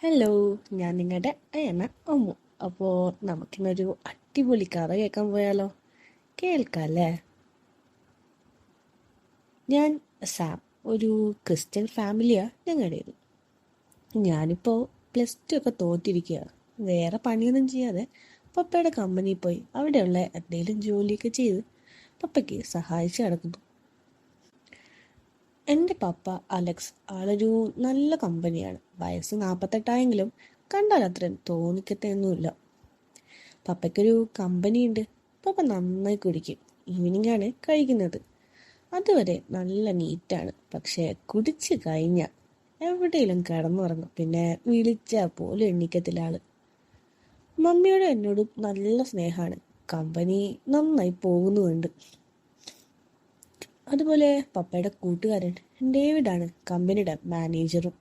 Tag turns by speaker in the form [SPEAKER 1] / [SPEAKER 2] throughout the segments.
[SPEAKER 1] Hello, ഞാൻ നിങ്ങളുടെ അയന അമ്മു. അപ്പോൾ നമുക്കിന്നൊരു അടിപൊളി കഥ കേൾക്കാൻ പോയാലോ? കേൾക്കാല്ലേ? ഞാൻ സാം. ഒരു ക്രിസ്ത്യൻ ഫാമിലിയാണ് ഞങ്ങളുടേത്. ഞാനിപ്പോൾ +2 ഒക്കെ തോറ്റിരിക്കുക. വേറെ പണിയൊന്നും ചെയ്യാതെ പപ്പയുടെ കമ്പനിയിൽ പോയി അവിടെയുള്ള എന്തെങ്കിലും ജോലിയൊക്കെ ചെയ്ത് പപ്പയ്ക്ക് സഹായിച്ച് നടക്കുന്നു. എൻ്റെ പപ്പ അലക്സ് ആളൊരു നല്ല കമ്പനിയാണ്. വയസ്സ് 48 കണ്ടാൽ അത്രയും തോന്നിക്കത്തൊന്നുമില്ല. പപ്പയ്ക്കൊരു കമ്പനിയുണ്ട്. പപ്പ നന്നായി കുടിക്കും. ഈവനിങ് ആണ് കഴിക്കുന്നത്. അതുവരെ നല്ല നീറ്റാണ്. പക്ഷേ കുടിച്ച് കഴിഞ്ഞാൽ എവിടെയെങ്കിലും കിടന്നുറങ്ങും. പിന്നെ വിളിച്ചാൽ പോലും എണ്ണിക്കത്തില്ല ആള്. മമ്മിയോട് എന്നോട് നല്ല സ്നേഹമാണ്. കമ്പനി നന്നായി പോകുന്നുമുണ്ട്. അതുപോലെ പപ്പയുടെ കൂട്ടുകാരൻ ഡേവിഡാണ് കമ്പനിയുടെ മാനേജറും.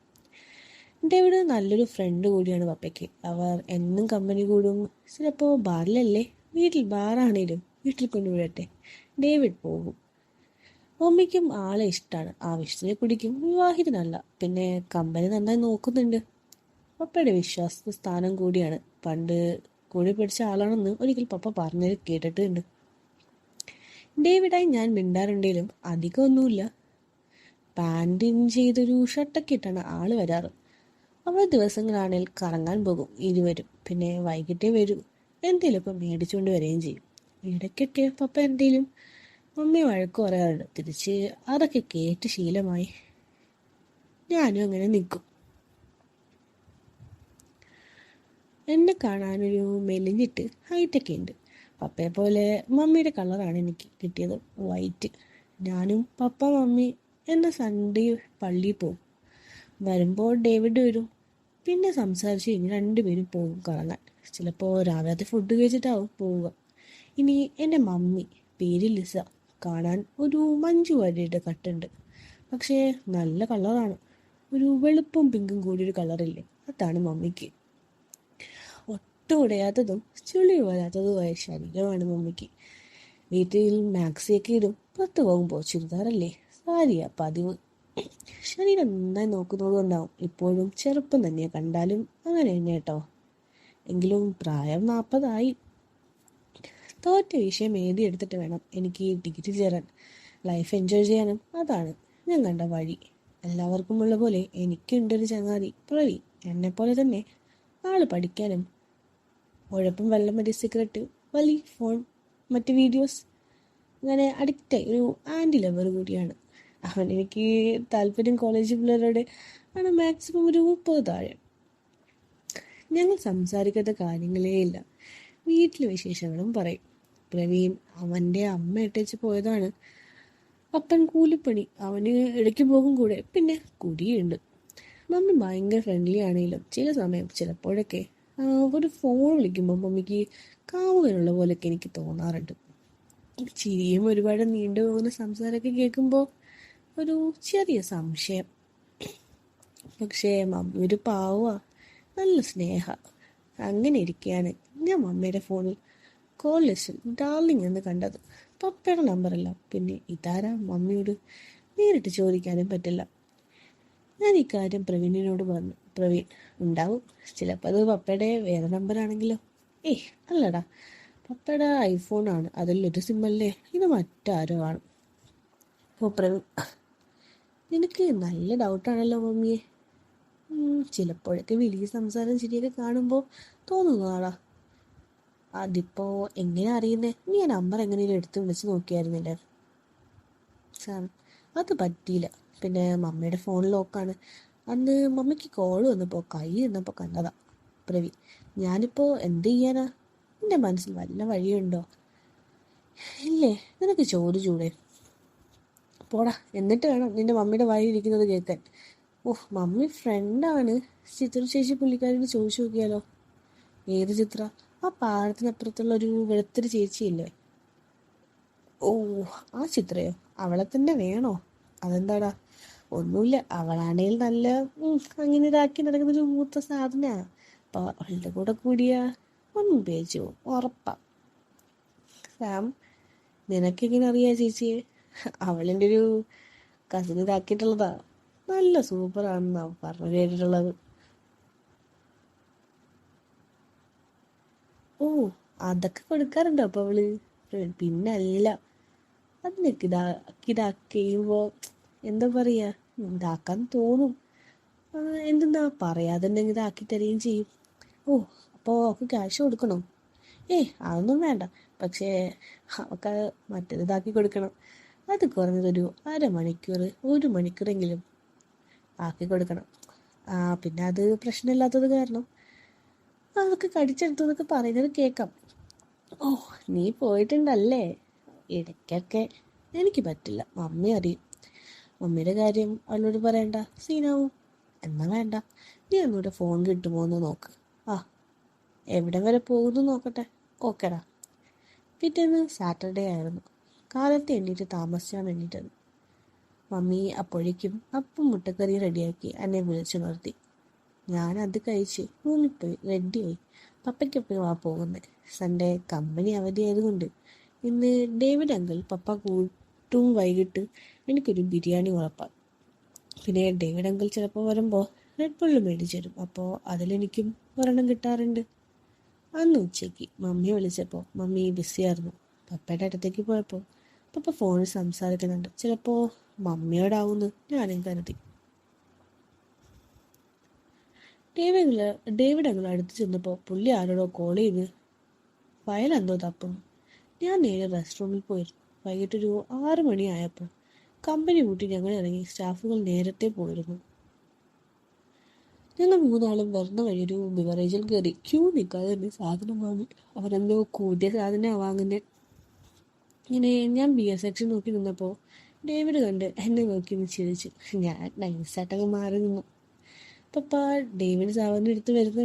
[SPEAKER 1] ഡേവിഡ് നല്ലൊരു ഫ്രണ്ട് കൂടിയാണ് പപ്പയ്ക്ക്. അവർ എന്നും കമ്പനി കൂടും. ചിലപ്പോൾ ബാറിലല്ലേ, വീട്ടിൽ ബാറാണേലും വീട്ടിൽ കൊണ്ടുവിടട്ടെ, ഡേവിഡ് പോകും. മമ്മിക്കും ആളെ ഇഷ്ടമാണ്. ആവശ്യത്തിന് കുടിക്കും. വിവാഹിതനല്ല. പിന്നെ കമ്പനി നന്നായി നോക്കുന്നുണ്ട്. പപ്പയുടെ വിശ്വാസ സ്ഥാനം കൂടിയാണ്. പണ്ട് കൂടി പഠിച്ച ആളാണെന്ന് ഒരിക്കൽ പപ്പ പറഞ്ഞത് കേട്ടിട്ടുണ്ട്. ഡേവിഡായി ഞാൻ മിണ്ടാറുണ്ടെങ്കിലും അധികമൊന്നുമില്ല. പാൻറ് ചെയ്തൊരു ഷർട്ടൊക്കെ ഇട്ടാണ് ആള് വരാറ്. അവൾ ദിവസങ്ങളാണെങ്കിൽ കറങ്ങാൻ പോകും ഇരുവരും. പിന്നെ വൈകിട്ടേ വരും. എന്തേലുമൊക്കെ മേടിച്ചുകൊണ്ട് വരികയും ചെയ്യും. ഇടയ്ക്കൊക്കെ പപ്പ എന്തേലും മമ്മി വഴക്ക് പറയാറുണ്ട്. തിരിച്ച് അതൊക്കെ കേട്ട് ശീലമായി. ഞാനും അങ്ങനെ നിൽക്കും. എന്നെ കാണാനൊരു മെലിഞ്ഞിട്ട് ഹൈറ്റൊക്കെ ഉണ്ട്. പപ്പയെ പോലെ മമ്മിയുടെ കളറാണ് എനിക്ക് കിട്ടിയത്, വൈറ്റ്. ഞാനും പപ്പ മമ്മി എന്ന സൺഡേ പള്ളിയിൽ പോകും. വരുമ്പോൾ ഡേവിഡ് വരും. പിന്നെ സംസാരിച്ച് കഴിഞ്ഞ് രണ്ടുപേരും പോകും കറങ്ങാൻ. ചിലപ്പോൾ രാവിലത്തെ ഫുഡ് കഴിച്ചിട്ടാവും പോവുക. ഇനി എൻ്റെ മമ്മി, പേര് ലിസ. കാണാൻ ഒരു മഞ്ജു വാര്യരുടെ കട്ടുണ്ട്. പക്ഷേ നല്ല കളറാണ്. ഒരു വെളുപ്പും പിങ്കും കൂടിയൊരു കളറില്ലേ, അതാണ് മമ്മിക്ക്. ഒട്ടും ഉടയാത്തതും ചുളി വരാത്തതുമായ ശരീരമാണ് മമ്മിക്ക്. വീട്ടിൽ മാക്സിയൊക്കെ ഇടും. പുറത്ത് പോകുമ്പോൾ ചുരിദാറല്ലേ, സാരിയാ പതിവ്. ശരീരം നന്നായി നോക്കുന്നത് കൊണ്ടാവും ഇപ്പോഴും ചെറുപ്പം തന്നെ. കണ്ടാലും അങ്ങനെ തന്നെ കേട്ടോ. എങ്കിലും പ്രായം 40 തോറ്റ വിഷയം എഴുതിയെടുത്തിട്ട് വേണം എനിക്ക് ഡിഗ്രി ചേരാൻ. ലൈഫ് എൻജോയ് ചെയ്യാനും അതാണ് ഞാൻ കണ്ട വഴി. എല്ലാവർക്കും ഉള്ള പോലെ എനിക്കുണ്ടൊരു ചങ്ങാതി പ്രവീൺ. എന്നെപ്പോലെ തന്നെ ആള് പഠിക്കാനും ഉഴപ്പും വെള്ളം മറ്റേ സിഗരറ്റ് വലി ഫോൺ മറ്റ് വീഡിയോസ് അങ്ങനെ അഡിക്റ്റായി ഒരു ആൻറ്റി ലവർ കൂടിയാണ് അവൻ. എനിക്ക് താല്പര്യം കോളേജ് പിള്ളേരോട് ആണ്. മാക്സിമം ഒരു 30 താഴെ. ഞങ്ങൾ സംസാരിക്കാത്ത കാര്യങ്ങളേ ഇല്ല. വീട്ടിലെ വിശേഷങ്ങളും പറയും. പ്രവീൺ അവൻ്റെ അമ്മ ഇട്ടേച്ച് പോയതാണ്. അപ്പൻ കൂലിപ്പണി. അവന് ഇടയ്ക്ക് പോകും കൂടെ. പിന്നെ കുടിയുണ്ട്. മമ്മി ഭയങ്കര ഫ്രണ്ട്ലി ആണെങ്കിലും ചില സമയം ചിലപ്പോഴൊക്കെ ഒരു ഫോൺ വിളിക്കുമ്പോൾ മമ്മിക്ക് കാമുകനുള്ള പോലെയൊക്കെ എനിക്ക് തോന്നാറുണ്ട്. ചിരിയും ഒരുപാട് നീണ്ടുപോകുന്ന സംസാരമൊക്കെ കേൾക്കുമ്പോൾ ഒരു ചെറിയ സംശയം. പക്ഷേ മമ്മി ഒരു പാവ, നല്ല സ്നേഹ. അങ്ങനെ ഇരിക്കുകയാണ് ഞാൻ മമ്മിയുടെ ഫോണിൽ കോൾ ലിസ്റ്റിൽ ഡാർലിംഗ് എന്ന് കണ്ടത്. പപ്പയുടെ നമ്പറല്ല. പിന്നെ ഇതാരാ മമ്മിയോട് നേരിട്ട് ചോദിക്കാനും പറ്റില്ല. ഞാൻ ഇക്കാര്യം പ്രവീണിനോട് പറഞ്ഞു. പ്രവീൺ ഉണ്ടാവും, ചിലപ്പോൾ അത് പപ്പയുടെ വേറെ നമ്പറാണെങ്കിലോ. ഏയ് അല്ലടാ, പപ്പയുടെ ഐഫോണാണ്, അതിലൊരു സിമ്മല്ലേ, ഇത് മറ്റാരോ ആണ്. അപ്പോൾ പ്രവീൺ, നിനക്ക് നല്ല ഡൗട്ടാണല്ലോ മമ്മിയെ. ചിലപ്പോഴൊക്കെ വലിയ സംസാരം ശരിയൊക്കെ കാണുമ്പോൾ തോന്നുന്നതാടാ. അതിപ്പോ എങ്ങനെ അറിയുന്നേ? നീ ആ നമ്പർ എങ്ങനെയും എടുത്ത് വിളിച്ച് നോക്കിയായിരുന്നില്ലേ? സാം, അത് പറ്റിയില്ല. പിന്നെ മമ്മിയുടെ ഫോൺ ലോക്കാണ്. അന്ന് മമ്മിക്ക് കോൾ വന്നപ്പോൾ കൈ നിന്നപ്പോൾ കണ്ടതാ. പ്രവീൺ, ഞാനിപ്പോൾ എന്ത് ചെയ്യാനാ? എൻ്റെ മനസ്സിൽ വല്ല വഴിയുണ്ടോ? ഇല്ലേ, നിനക്ക് ചോദിച്ചൂടെ? പോടാ, എന്നിട്ട് വേണം നിന്റെ മമ്മിയുടെ വായിലിരിക്കുന്നത് കേൾക്കാൻ. ഓഹ്, മമ്മി ഫ്രണ്ടാണ്. ചിത്ര ചേച്ചി പുള്ളിക്കാരോട് ചോദിച്ചു നോക്കിയാലോ? ഏത് ചിത്ര? ആ പാടത്തിനപ്പുറത്തുള്ള ഒരു വെളുത്തൊരു ചേച്ചിയില്ലേ? ഓ, ആ ചിത്രയോ? അവളെ തന്നെ വേണോ? അതെന്താടാ? ഒന്നുമില്ല, അവളാണെങ്കിൽ നല്ല അങ്ങനെ ഇതാക്കി നടക്കുന്നൊരു മൂത്ത സാധനാ. അപ്പൊ അവളുടെ കൂടെ കൂടിയാ ഒന്നും പേച്ചു ഉറപ്പാ. സാം, നിനക്കെങ്ങനെ അറിയാ ചേച്ചിയെ? അവളെൻ്റെ ഒരു കസിൻ ഇതാക്കിയിട്ടുള്ളതാ. നല്ല സൂപ്പറാണെന്നാ പറഞ്ഞു കേട്ടിട്ടുള്ളത്. ഓ, അതൊക്കെ കൊടുക്കാറുണ്ടോ അപ്പൊ അവള്? പിന്നല്ല. അതിനൊക്കെ ഇതാക്കിയുമ്പോ എന്താ പറയാ, ഇതാക്കാൻ തോന്നും. എന്തെന്നാ പറയാതുണ്ടെങ്കിൽ ഇതാക്കി തരികയും ചെയ്യും. ഓ, അപ്പോൾ അവൾക്ക് ക്യാഷ് കൊടുക്കണോ? അതൊന്നും വേണ്ട. പക്ഷേ അവൾക്ക് മറ്റേത് ഇതാക്കി കൊടുക്കണം. അത് കുറഞ്ഞതൊരു അരമണിക്കൂർ 1 മണിക്കൂറെങ്കിലും ആക്കി കൊടുക്കണം. പിന്നെ അത് പ്രശ്നമില്ലാത്തത് കാരണം അവൾക്ക് കടിച്ചെടുത്തു എന്നൊക്കെ പറയുന്നത് കേൾക്കാം. ഓ, നീ പോയിട്ടുണ്ടല്ലേ? ഇടയ്ക്കൊക്കെ. എനിക്ക് പറ്റില്ല, മമ്മി അറിയും. മമ്മിയുടെ കാര്യം അവളോട് പറയണ്ട, സീനാവും. എന്നാ വേണ്ട, നീ ഒന്നുകൂടെ ഫോൺ കിട്ടുമോ എന്ന് നോക്ക്. ആ, എവിടെ വരെ പോകുന്നു നോക്കട്ടെ. ഓക്കെടാ. പിറ്റേന്ന് സാറ്റർഡേ ആയിരുന്നു. കാലത്ത് എണ്ണീറ്റ് താമസിച്ചാണ് എണ്ണീറ്റത്. മമ്മി അപ്പോഴേക്കും അപ്പം മുട്ടക്കറി റെഡിയാക്കി എന്നെ വിളിച്ചു നിർത്തി. ഞാൻ അത് കഴിച്ച് റൂമിൽ പോയി റെഡിയായി. പപ്പയ്ക്കൊപ്പം പോകുന്നത്. സൺഡേ കമ്പനി അവധിയായതുകൊണ്ട് ഇന്ന് ഡേവിഡ് അങ്കിൾ പപ്പ കൂട്ടും വൈകിട്ട് എനിക്കൊരു ബിരിയാണി ഉറപ്പാണ്. പിന്നെ ഡേവിഡ് അങ്കിൾ ചിലപ്പോൾ വരുമ്പോൾ റെഡ് ബുള്ള് മേടിച്ചു തരും. അപ്പോൾ അതിലെനിക്കും ഒരെണ്ണം കിട്ടാറുണ്ട്. അന്ന് ഉച്ചയ്ക്ക് മമ്മി വിളിച്ചപ്പോൾ മമ്മി ബിസിയായിരുന്നു. പപ്പയുടെ അടുത്തേക്ക് പോയപ്പോൾ പപ്പ ഫോണിൽ സംസാരിക്കുന്നുണ്ട്. ചിലപ്പോൾ മമ്മിയോടാവുമെന്ന് ഞാനും കരുതി. ഡേവിഡ് അങ്കിൾ അടുത്ത് ചെന്നപ്പോൾ പുള്ളി ആരോടോ കോൾ ചെയ്ത് ഫയൽ എന്തോ തപ്പും. ഞാൻ നേരെ റെസ്റ്റ് റൂമിൽ പോയിരുന്നു. വൈകിട്ടൊരു 6 മണിയായപ്പോൾ കമ്പനി കൂട്ടി ഞങ്ങൾ ഇറങ്ങി. സ്റ്റാഫുകൾ നേരത്തെ പോയിരുന്നു. ഞങ്ങൾ 3 ആളും വരുന്ന വഴി ഒരു ബിവറേജിൽ കയറി. ക്യൂ നിൽക്കാതെ തന്നെ സാധനം വാങ്ങി. അവരെന്തോ കൂടിയ സാധനമാണ് വാങ്ങുന്നത്. ഇങ്ങനെ ഞാൻ ബിയർ സെക്ഷൻ നോക്കി നിന്നപ്പോൾ ഡേവിഡ് കണ്ട് എന്നെ നോക്കി ഒന്ന് ചിരിച്ചു. ഞാൻ നൈസായിട്ടങ്ങ് മാറി നിന്നു. പപ്പ ഡേവിഡ് സാധനം എടുത്ത് വരുന്ന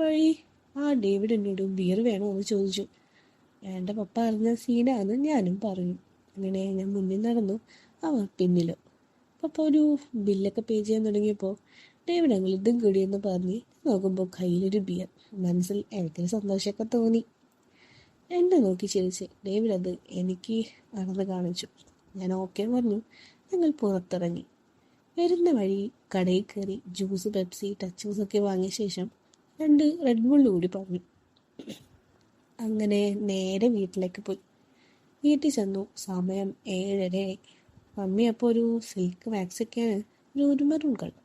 [SPEAKER 1] വഴി ഡേവിഡ് എന്നോട് ബിയർ വേണോ എന്ന് ചോദിച്ചു. വേണ്ട പപ്പ, അറിഞ്ഞ സീനാന്ന് ഞാനും പറഞ്ഞു. അങ്ങനെ ഞാൻ മുന്നിൽ നടന്നു, അവർ പിന്നിലും. പപ്പ ഒരു ബില്ലൊക്കെ പേ ചെയ്യാൻ തുടങ്ങിയപ്പോൾ ഡേവിഡ് അങ്കിൾ ഇതും കൂടിയെന്ന് പറഞ്ഞ് നോക്കുമ്പോൾ കയ്യിലൊരു ബിയർ. മനസ്സിൽ എനിക്കൊരു സന്തോഷമൊക്കെ തോന്നി. എന്നെ നോക്കി ചിരിച്ച് ഡേവിഡ് അത് എനിക്ക് നടന്ന് കാണിച്ചു. ഞാൻ ഓക്കെ പറഞ്ഞു. ഞങ്ങൾ പുറത്തിറങ്ങി. വരുന്ന വഴി കടയിൽ കയറി ജ്യൂസ്, പെപ്സി, ടച്ച് ജ്യൂസ് ഒക്കെ വാങ്ങിയ ശേഷം 2 റെഡ് ബുള്ള് കൂടി പറഞ്ഞു. അങ്ങനെ നേരെ വീട്ടിലേക്ക് പോയി. വീട്ടിൽ ചെന്നു. സമയം 7:30. മമ്മി അപ്പോൾ ഒരു സിൽക്ക് വാക്സൊക്കെയാണ്, ഒരു മെറൂൺ കളർ.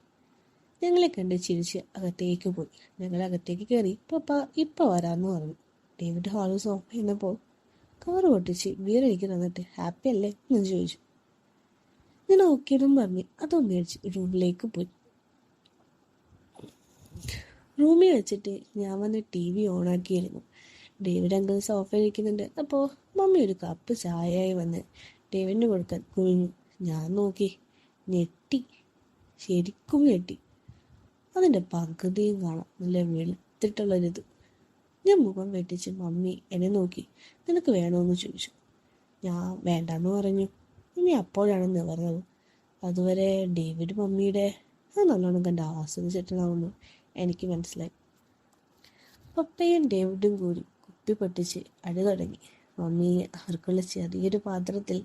[SPEAKER 1] ഞങ്ങളെ കണ്ട് ചിരിച്ച് അകത്തേക്ക് പോയി. ഞങ്ങൾ അകത്തേക്ക് കയറി. പപ്പ ഇപ്പം വരാമെന്ന് പറഞ്ഞു. ഡേവിഡ് ഹാളിൽ സോഫ ചെയ്യുന്നപ്പോൾ കാറ് പൊട്ടിച്ച് ബിയർ എനിക്ക് തന്നിട്ട് ഹാപ്പി അല്ലേ എന്ന് ചോദിച്ചു. ഞാൻ ഓക്കേന്നും പറഞ്ഞ് അതും മേടിച്ച് റൂമിലേക്ക് പോയി. റൂമിൽ വെച്ചിട്ട് ഞാൻ വന്ന് TV ഓണാക്കിയിരുന്നു. ഡേവിഡ് അങ്കിൾ സോഫയിൽ ഇരിക്കുന്നുണ്ട്. അപ്പോൾ മമ്മി ഒരു കപ്പ് ചായയായി വന്ന് ഡേവിഡിന് കൊടുക്കാൻ കുഴിഞ്ഞു. ഞാൻ നോക്കി, ഞെട്ടി, ശരിക്കും ഞെട്ടി. അതിൻ്റെ പകുതിയും കാണാം നല്ല വെളുത്തിട്ടുള്ളൊരിത്. ഞാൻ മുഖം വെട്ടിച്ച് മമ്മി എന്നെ നോക്കി, നിനക്ക് വേണമെന്ന് ചോദിച്ചു. ഞാൻ വേണ്ടെന്ന് പറഞ്ഞു. ഇനി അപ്പോഴാണ് നിവർന്നത്. അതുവരെ ഡേവിഡ് മമ്മിയുടെ നല്ലോണം കണ്ട് ആസ്വദിച്ചിട്ടുണ്ടാവുന്നു എനിക്ക് മനസ്സിലായി. പപ്പയും ഡേവിഡും കൂടി കുപ്പി പൊട്ടിച്ച് അടി തുടങ്ങി. മമ്മി അവർക്കുള്ള ചെറിയൊരു പാത്രത്തിൽ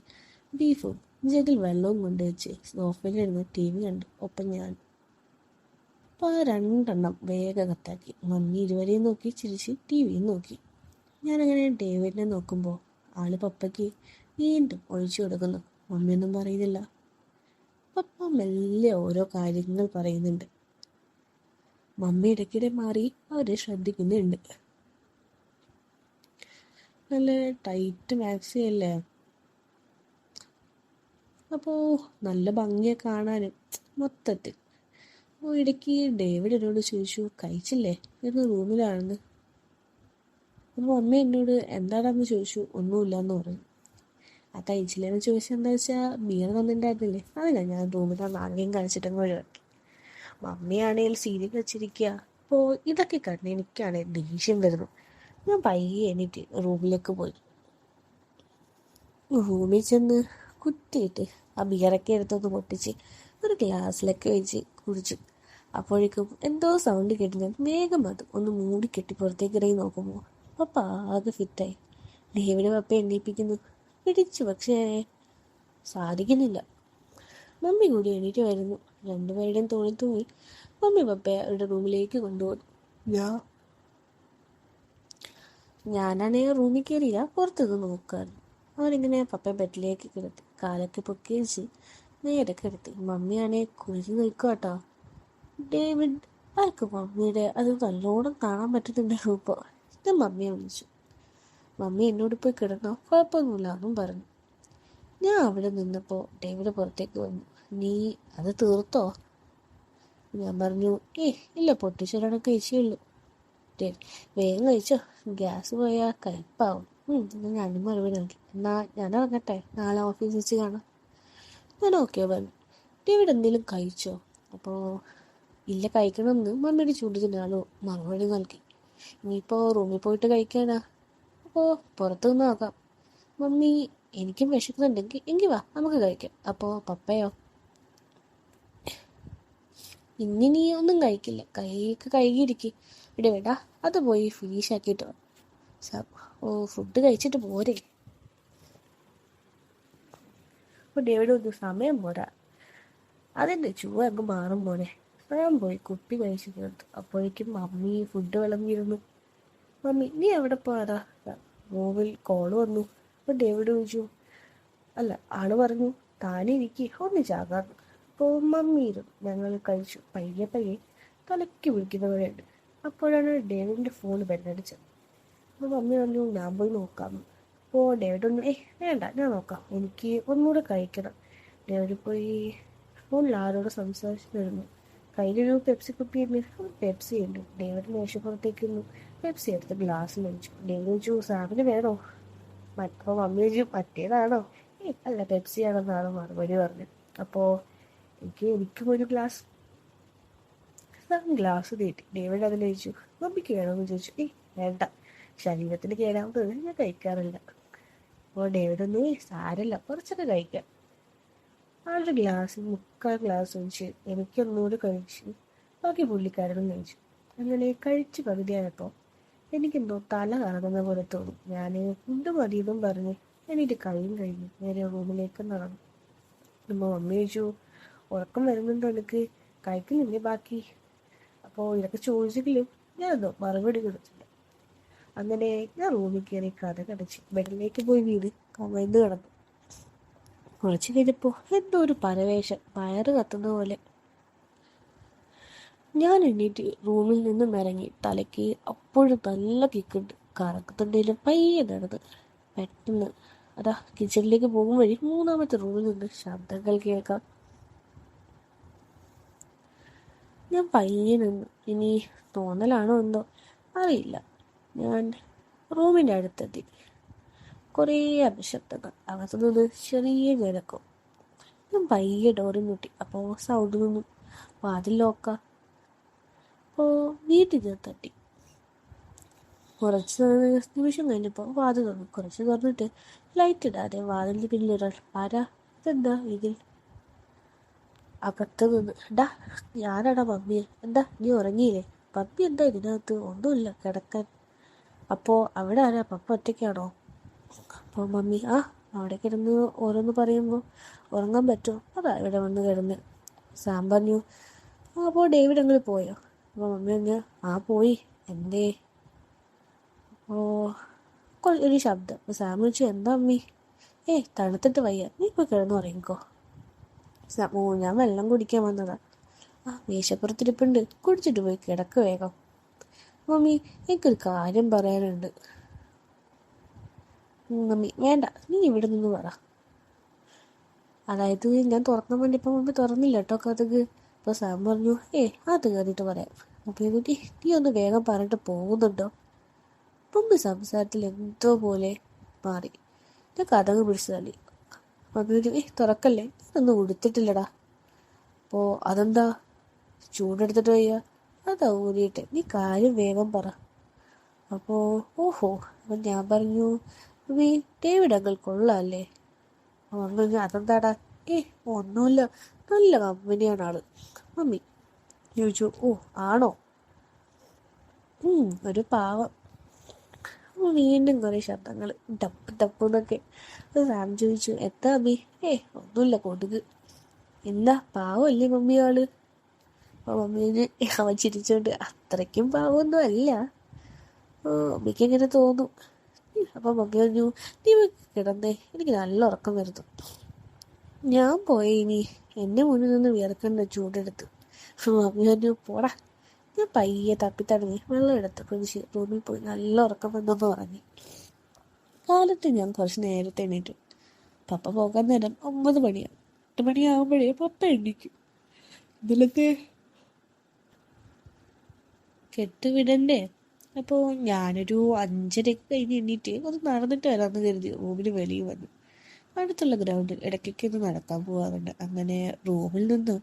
[SPEAKER 1] ബീഫും ജഗിൽ വെള്ളവും കൊണ്ടുവച്ച് സോഫയിലിരുന്ന് TV കണ്ടു. ഒപ്പം ഞാൻ. അപ്പോൾ 2 വേഗം കത്താക്കി. മമ്മി ഇരുവരെയും നോക്കി ചിരിച്ച് TVയും നോക്കി. ഞാനങ്ങനെ ഡേവിഡിനെ നോക്കുമ്പോൾ ആള് പപ്പയ്ക്ക് വീണ്ടും ഒഴിച്ചു കൊടുക്കുന്നു. മമ്മിയൊന്നും പറയുന്നില്ല. പപ്പ മെല്ലെ ഓരോ കാര്യങ്ങൾ പറയുന്നുണ്ട്. മമ്മി ഇടയ്ക്കിടെ മാറി അവരെ ശ്രദ്ധിക്കുന്നുണ്ട്. നല്ല ടൈറ്റ് മാക്സി അല്ലേ, അപ്പോൾ നല്ല ഭംഗിയെ കാണാനും മൊത്തത്തിൽ. അപ്പോൾ ഇടയ്ക്ക് ഡേവിഡ് എന്നോട് ചോദിച്ചു, കഴിച്ചില്ലേ എന്ന് റൂമിലാണെന്ന്. അപ്പോൾ മമ്മി എന്നോട് എന്താണെന്ന് ചോദിച്ചു. ഒന്നുമില്ലയെന്ന് പറഞ്ഞു. കഴിച്ചില്ലെന്ന് ചോദിച്ചാൽ എന്താ വെച്ചാൽ ബിയർ തന്നിട്ടുണ്ടായിരുന്നില്ലേ, അതിനാണ് ഞാൻ റൂമിലാണ് ആകെയും കഴിച്ചിട്ടങ്ങ് ഒഴിവാക്കി. മമ്മിയാണെങ്കിൽ സീരിയൽ വെച്ചിരിക്കുക. അപ്പോൾ ഇതൊക്കെ കണ്ട് എനിക്കാണെങ്കിൽ ദേഷ്യം വരുന്നു. ഞാൻ പയ്യെ എണീറ്റ് റൂമിലേക്ക് പോയി. റൂമിൽ ചെന്ന് കുറ്റിയിട്ട് ബിയറൊക്കെ എടുത്തൊന്ന് പൊട്ടിച്ച് ഒരു ഗ്ലാസ്സിലൊക്കെ വെച്ച് കുടിച്ചു. അപ്പോഴേക്കും എന്തോ സൗണ്ട് കേട്ട് ഞാൻ വേഗം അത് ഒന്ന് മൂടി കെട്ടി പുറത്തേക്ക് ഇറങ്ങി നോക്കുമ്പോൾ പപ്പ ആകെ ഫിറ്റായി. ഡേവിഡ് പപ്പ എണ്ണീപ്പിക്കുന്നു, പിടിച്ചു, പക്ഷേ സാധിക്കുന്നില്ല. മമ്മി കൂടി എണീറ്റ് വരുന്നു. 2 പേരുടെയും തോണി തൂങ്ങി മമ്മി പപ്പയെ അവരുടെ റൂമിലേക്ക് കൊണ്ടുപോകുന്നു. ഞാനാണെങ്കിൽ റൂമിൽ കയറിയില്ല, പുറത്തുനിന്ന് നോക്കായിരുന്നു. അവരിങ്ങനെ പപ്പയെ ബെഡിലേക്ക് കിടത്തി കാലൊക്കെ പൊക്കി വെച്ച് നേരെ കിടത്തി. മമ്മിയാണെ കുനിഞ്ഞു നിൽക്കുക കേട്ടോ. ഡേവിഡ് ആർക്ക് മമ്മിയുടെ അത് നല്ലോണം കാണാൻ പറ്റുന്നുണ്ടല്ലോ ഇപ്പോൾ. ഞാൻ മമ്മിയെ വിളിച്ചു. മമ്മി എന്നോട് പോയി കിടന്നോ, കുഴപ്പമൊന്നുമില്ല എന്നും പറഞ്ഞു. ഞാൻ അവിടെ നിന്നപ്പോൾ ഡേവിഡ് പുറത്തേക്ക് വന്നു. നീ അത് തീർത്തോ? ഞാൻ പറഞ്ഞു, ഇല്ല, പൊട്ടിച്ചൊരെണ്ണം കഴിച്ചുള്ളൂ. വേഗം കഴിച്ചോ, ഗ്യാസ് പോയാൽ കയ്പാവും. ഞാനും മറുപടി നൽകി. എന്നാ ഞാൻ ഇറങ്ങട്ടെ, നാളെ ഓഫീസിൽ വെച്ച് കാണാം. ഞാൻ ഓക്കെ പറഞ്ഞു. ഡേവിഡ് എന്തെങ്കിലും കഴിച്ചോ? അപ്പോൾ ഇല്ല, കഴിക്കണമെന്ന് മമ്മിയുടെ ചൂണ്ടിനാളോ മറുപടി നൽകി. ഇനിയിപ്പോൾ റൂമിൽ പോയിട്ട് കഴിക്കാനാ. അപ്പോൾ പുറത്തു നിന്ന് നോക്കാം. മമ്മി, എനിക്കും വിശക്കുന്നുണ്ടെങ്കിൽ എങ്കിൽ വാ, നമുക്ക് കഴിക്കാം. അപ്പോൾ പപ്പയോ? ഇനി നീ ഒന്നും കഴിക്കില്ല, കൈയൊക്കെ കഴുകിയിരിക്കും. ഇവിടെ വേണ്ട, അത് പോയി ഫിനിഷ് ആക്കിയിട്ട് ഫുഡ് കഴിച്ചിട്ട് പോരെ. അപ്പോൾ ഡേവിഡ് ഒന്ന് സമയം പോരാ, അതിൻ്റെ ചൂട് അങ്ങ് മാറും പോലെ. ഞാൻ പോയി കുപ്പി കഴിച്ചു തീർത്തു. അപ്പോഴേക്കും മമ്മി ഫുഡ് വിളമ്പിയിരുന്നു. മമ്മി, നീ എവിടെ പോയതാ? റൂമിൽ കോള് വന്നു. അപ്പോൾ ഡേവിഡ് ചോദിച്ചു, അല്ല, ആള് പറഞ്ഞു താനിരിക്കി ഒന്നിച്ചാകാന്ന്. അപ്പോൾ മമ്മി ഇരുന്നു. ഞങ്ങൾ കഴിച്ചു. പയ്യെ പയ്യെ തലയ്ക്ക് വിളിക്കുന്നവരുണ്ട്. അപ്പോഴാണ് ഡേവിഡിൻ്റെ ഫോൺ ബെല്ലടിച്ചത്. അപ്പോൾ മമ്മി പറഞ്ഞു, ഞാൻ പോയി നോക്കാം. അപ്പോൾ ഡേവിഡ് ഒന്ന് വേണ്ട, ഞാൻ നോക്കാം, എനിക്ക് ഒന്നുകൂടെ കഴിക്കണം. ഡേവിഡ് പോയി ഫോണിൽ ആരോട് സംസാരിച്ചിരുന്നു. കയ്യിലൊരു പെപ്സി കുപ്പിയിരുന്നു. പെപ്സി ഉണ്ട്. ഡേവിഡ് മേശപ്പുറത്തേക്കിരുന്നു. പെപ്സി എടുത്ത് ഗ്ലാസ്സിൽ ഒഴിച്ചു. ഡേവിഡ് ചോദിച്ചു, സാറിന് വേണോ? അപ്പോൾ മമ്മി ചോദിച്ചു, മറ്റേതാണോ? അല്ല, പെപ്സി ആണെന്നാണ് മറുപടി പറഞ്ഞത്. അപ്പോൾ എനിക്കും ഒരു ഗ്ലാസ് തീറ്റി. ഡേവിഡ് അതിൽ ചോദിച്ചു, മമ്മിക്ക് വേണമെന്ന് ചോദിച്ചു. വേണ്ട, ശരീരത്തിന് കേടാവുന്നത് ഞാൻ കഴിക്കാറില്ല. അപ്പോൾ ഡേവിഡ് ഒന്ന് സാരല്ല, കുറച്ചൊക്കെ കഴിക്കാം. ആളുടെ ഗ്ലാസ് 3/4 ഗ്ലാസ് ഒഴിച്ച് എനിക്കൊന്നുകൂടി കഴിച്ച് ബാക്കി പുള്ളിക്കാരനും കഴിച്ചു. അങ്ങനെ കഴിച്ച് പകുതിയായപ്പോൾ എനിക്കെന്തോ തല കറങ്ങുന്ന പോലെ തോന്നി. ഞാൻ ഫുഡ് മതിയെന്നും പറഞ്ഞ് എനിക്ക് കൈയും കഴിഞ്ഞു നേരെ റൂമിലേക്ക് നടന്നു. നമ്മൾ മമ്മി ചോദിച്ചു, ഉറക്കം വരുന്നുണ്ടോ എനിക്ക്, കഴിക്കുന്നില്ലേ ബാക്കി? അപ്പോൾ ഇതൊക്കെ ചോദിച്ചെങ്കിലും ഞാനെന്തോ മറുപടി കൊടുത്തില്ല. അങ്ങനെ ഞാൻ റൂമിൽ കയറി കഥ കടച്ച് ബെഡിലേക്ക് പോയി വീട് കമഴ്ന്ന് കിടന്നു. കുറച്ച് കഴിഞ്ഞപ്പോൾ എന്തോ ഒരു പരവേശം, വയറ് കത്തുന്ന പോലെ. ഞാൻ എണ്ണീറ്റ് റൂമിൽ നിന്നും ഇറങ്ങി. തലയ്ക്ക് അപ്പോഴും നല്ല കിക്കുണ്ട്. കറക്കുന്നുണ്ടെങ്കിലും പയ്യെ നടന്ന് പെട്ടെന്ന് അതാ കിച്ചണിലേക്ക് പോകും വഴി 3ാമത്തെ റൂമിൽ നിന്ന് ശബ്ദങ്ങൾ കേൾക്കാം. ഞാൻ പയ്യെ നിന്നു. ഇനി തോന്നലാണോ എന്തോ അറിയില്ല. ഞാൻ റൂമിൻ്റെ അടുത്തെത്തി. കുറേ അപശബ്ദങ്ങൾ. അകത്തുനിന്ന് ചെറിയ കിഴക്കും. ഞാൻ പയ്യെ ഡോറിൽ മുട്ടി. അപ്പോൾ സൗണ്ട് നിന്നു. വാതിൽ ലോക്കാം. അപ്പോൾ വീട്ടിൽ നിന്ന് തട്ടി. കുറച്ച് നിമിഷം കഴിഞ്ഞപ്പോൾ വാതിൽ തുറന്നു. കുറച്ച് തുറന്നിട്ട് ലൈറ്റ് ഇടാതെ വാതിലിന് പിന്നിലൊരാൾ. ആരാ? ഇതെന്താ ഇതിൽ? അകത്ത് നിന്ന്. ഞാനാടാ മമ്മിയെ. എന്താ നീ ഉറങ്ങിയില്ലേ? മമ്മി എന്താ ഇതിനകത്ത്? ഒന്നുമില്ല, കിടക്കാൻ. അപ്പോൾ അവിടെ ആരാ? പപ്പ ഒറ്റയ്ക്കാണോ? അപ്പോൾ മമ്മി അവിടെ കിടന്ന് ഓരോന്ന് പറയുമ്പോൾ ഉറങ്ങാൻ പറ്റുമോ? അതാ ഇവിടെ വന്ന് കിടന്ന്. സാം പറഞ്ഞു, അപ്പോൾ ഡേവിഡ് അങ്ങനെ പോയോ? അപ്പോൾ മമ്മി പറഞ്ഞു, പോയി. എന്തേ? അപ്പോൾ ഒരു ശബ്ദം. അപ്പോൾ സാം ചോദിച്ചു, എന്താ മമ്മി? തണുത്തിട്ട് വയ്യ, നീ ഇപ്പോൾ കിടന്ന് ഉറങ്ങിക്കോ. ഞാൻ വെള്ളം കുടിക്കാൻ വന്നതാ. മേശപ്പുറത്തിരിപ്പുണ്ട്, കുടിച്ചിട്ട് പോയി കിടക്ക് വേഗം. മമ്മി, എനിക്കൊരു കാര്യം പറയാനുണ്ട്. മമ്മി, വേണ്ട, നീ ഇവിടെ നിന്ന് പറ. അതായത് ഞാൻ തുറക്കാൻ വേണ്ടിയപ്പോൾ മമ്മി തുറന്നില്ല കേട്ടോ കഥക്. അപ്പോൾ സാം പറഞ്ഞു, അത് കയറിയിട്ട് പറയാം. മമ്മി കുട്ടി, നീ ഒന്ന് വേഗം പറഞ്ഞിട്ട് പോകുന്നുണ്ടോ? മമ്മി സംസാരത്തിൽ എന്തോ പോലെ മാറി. ഞാൻ കഥക് പിടിച്ചു തള്ളി. മമ്മി പറഞ്ഞു, തുറക്കല്ലേ, ഇതൊന്നും ഉടുത്തിട്ടില്ലടാ. അപ്പോൾ അതെന്താ? ചൂടെടുത്തിട്ട് വയ്യ. അതാ ഊരിയിട്ട്, നീ കാര്യം വേഗം പറ. അപ്പോൾ അപ്പം ഞാൻ പറഞ്ഞു, മമ്മി, ഡേവിഡ് അങ്കിൾ കൊള്ളാമല്ലേ? മമ്മി പറഞ്ഞു, അതെന്താടാ? ഒന്നുമില്ല, നല്ല കമ്പനിയാണ് ആള്. മമ്മി ചോദിച്ചു, ആണോ? ഒരു പാവം. വീണ്ടും കുറേ ശബ്ദങ്ങൾ, ടപ്പ് ടപ്പ് എന്നൊക്കെ. സാം ചോദിച്ചു, എത്താ മമ്മി? ഒന്നുമില്ല, കൊതുക്. എന്താ പാവമല്ലേ മമ്മി ആള്? അപ്പോൾ മമ്മീന് അവൻ ചിരിച്ചോണ്ട്, അത്രയ്ക്കും പാവമൊന്നും അല്ല. അമ്മയ്ക്ക് എങ്ങനെ തോന്നും. അപ്പം മമ്മി പറഞ്ഞു, നീ കിടന്നേ, എനിക്ക് നല്ല ഉറക്കം വരുന്നു. ഞാൻ പോയി, ഇനി എന്നെ മുന്നിൽ നിന്ന് വിയർക്കണ്ട ചൂടെടുത്ത്. മമ്മി പറഞ്ഞു, പോടാ. ഞാൻ പയ്യെ തപ്പിത്തടങ്ങി വെള്ളം എടുത്ത് കുടിച്ച് റൂമിൽ പോയി നല്ല ഉറക്കം വന്നെന്ന് പറഞ്ഞു. കാലത്ത് ഞാൻ കുറച്ച് നേരത്തെ എണീറ്റു. പപ്പ പോകാൻ നേരം 9 മണിയാവും. 8 മണിയാകുമ്പോഴേ പപ്പ എണീക്കും. ഇന്നലത്തെ കെട്ടുവിടണ്ടേ. അപ്പോൾ ഞാനൊരു 5:30 കഴിഞ്ഞ് എണ്ണീറ്റ് ഒന്ന് നടന്നിട്ട് വരാമെന്ന് കരുതി റൂമിന് വെളിയിൽ വന്നു. അടുത്തുള്ള ഗ്രൗണ്ടിൽ ഇടയ്ക്കൊക്കെ ഒന്ന് നടക്കാൻ പോകാറുണ്ട്. അങ്ങനെ റൂമിൽ നിന്നും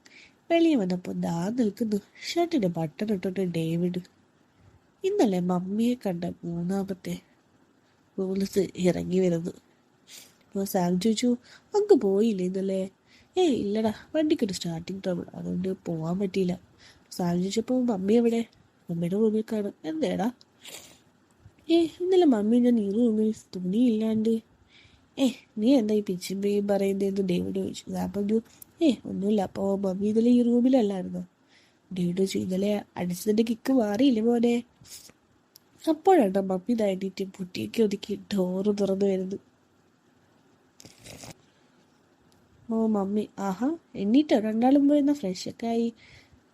[SPEAKER 1] വെളിയിൽ വന്നപ്പോൾ ദാ നിൽക്കുന്നു ഷർട്ടിൻ്റെ ബട്ടൺ ഇട്ടിട്ട് ഡേവിഡ്. ഇന്നലെ മമ്മിയെ കണ്ട 3ാമത്തെ റൂമിൽ ഇറങ്ങി വരുന്നു. അപ്പോൾ സാം ചോദിച്ചു, അങ്ങ് പോയില്ലേ ഇന്നലെ? ഇല്ലടാ, വണ്ടിക്കൊരു സ്റ്റാർട്ടിങ് ട്രബിൾ, അതുകൊണ്ട് പോകാൻ പറ്റിയില്ല. സാം ചോദിച്ചപ്പോൾ മമ്മി എവിടെ? മമ്മിയുടെ റൂമിൽ കാണും. എന്തേടാ? ഇന്നലെ മമ്മി ഞാൻ ഈ റൂമിൽ തുണിയില്ലാണ്ട്. നീ എന്താ ഈ പിച്ചും പേയും പറയുന്നതെന്ന് ഡേവിഡ് ചോദിച്ചു. ഞാൻ പറഞ്ഞു, ഒന്നുമില്ല. അപ്പോൾ മമ്മി ഇന്നലെ ഈ റൂമിലല്ലായിരുന്നു. ഡേവിഡ് ചോദിച്ചു, ഇന്നലെ അടിച്ചതിൻ്റെ കിക്ക് മാറിയില്ലേ മോനെ? അപ്പോഴാണ് മമ്മി ഇതായിട്ട് പുട്ടിയൊക്കെ ഒതുക്കി ഡോറ് തുറന്നു വരുന്നു. മമ്മി, ആഹാ എണ്ണീട്ടോ? രണ്ടാളും പോയിരുന്ന ഫ്രഷൊക്കെ ആയി,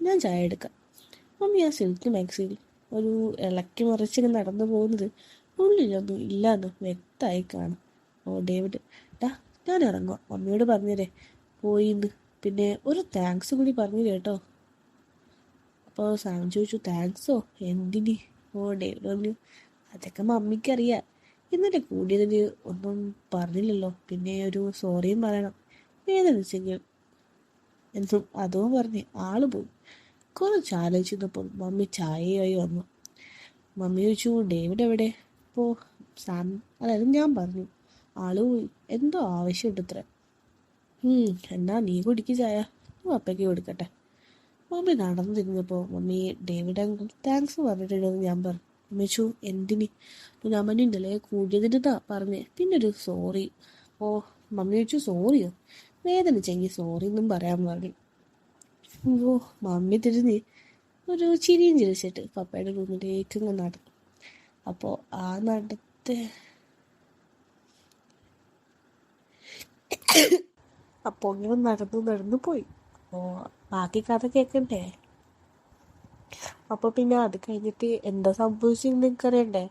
[SPEAKER 1] ഞാൻ ചായ എടുക്കാം. മമ്മി ആ സിൽക്ക് മാക്സിൽ ഒരു ഇളക്കി മറിച്ചിങ്ങനെ നടന്നു പോകുന്നത് ഉള്ളിലൊന്നും ഇല്ലാന്ന് വ്യക്തമായി കാണും. ഡേവിഡ്, ഞാൻ ഇറങ്ങുക, മമ്മിയോട് പറഞ്ഞുതരേ പോയിന്ന്. പിന്നെ ഒരു താങ്ക്സ് കൂടി പറഞ്ഞു കേട്ടോ. അപ്പോൾ സാം ചോദിച്ചു, താങ്ക്സോ എന്തിന്? ഡേവിഡ് പറഞ്ഞു, അതൊക്കെ മമ്മിക്കറിയാം. ഇന്നലെ കൂടിയതിന് ഒന്നും പറഞ്ഞില്ലല്ലോ, പിന്നെ ഒരു സോറിയും പറയണം, വേദനിച്ചെങ്കിൽ എന്നും അതും പറഞ്ഞ് ആള് പോയി. കുറച്ച് ആലോചിച്ചപ്പോൾ മമ്മി ചായയായി വന്നു. മമ്മി ചോദിച്ചു, ഡേവിഡ് എവിടെ? അപ്പോൾ അതായത് ഞാൻ പറഞ്ഞു, ആള് പോയി, എന്തോ ആവശ്യമുണ്ട് ഇത്ര. എന്നാ നീ കുടിക്ക് ചായ, അപ്പയ്ക്ക് കൊടുക്കട്ടെ. മമ്മി നടന്നു തിരിഞ്ഞപ്പോൾ മമ്മി, ഡേവിഡ് അങ്കിൾ താങ്ക്സ് പറഞ്ഞിട്ടുണ്ടെന്ന് ഞാൻ പറഞ്ഞു. മമ്മി ചോദിച്ചു, എന്തിന്? ഞാൻ പറഞ്ഞു, ഇന്നലെ കൂടിയതിന് പറഞ്ഞേ, പിന്നെ ഒരു സോറി. മമ്മി ചോദിച്ചു, സോറിയോ? വേദനിച്ചെങ്കിൽ സോറി എന്നും പറയാൻ പറഞ്ഞു. മമ്മി തിരിഞ്ഞ് ഒരു ചിരിയും ചിരിച്ചിട്ട് പപ്പയുടെ റൂമിലേക്ക് ഇങ്ങനെ നടന്നു. അപ്പോൾ ആ അപ്പോൾ ഇങ്ങനെ നടന്നു പോയി. അപ്പോൾ ബാക്കി കഥ കേൾക്കണ്ടേ? അപ്പോൾ പിന്നെ അത് കഴിഞ്ഞിട്ട് എന്താ സംഭവിച്ചെന്ന് നിങ്ങൾക്കറിയണ്ടേ?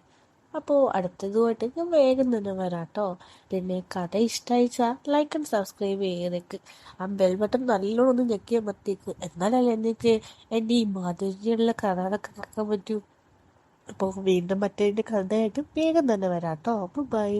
[SPEAKER 1] അപ്പോൾ അടുത്തതുമായിട്ട് ഞാൻ വേഗം തന്നെ വരാം കേട്ടോ. പിന്നെ കഥ ഇഷ്ടമായിച്ചാൽ ലൈക്ക് ആൻഡ് സബ്സ്ക്രൈബ് ചെയ്തേക്ക്. ആ ബെൽ ബട്ടൺ നല്ലോണം ഒന്ന് ഞെക്കിയാൽ മതിയേക്ക്. എന്നാലല്ലേ എനിക്ക് എൻ്റെ ഈ മാധുര്യമുള്ള കഥകളൊക്കെ കേൾക്കാൻ പറ്റൂ. അപ്പോൾ വീണ്ടും മറ്റേ കഥയായിട്ട് വേഗം തന്നെ വരാം കേട്ടോ. അപ്പോൾ ബൈ.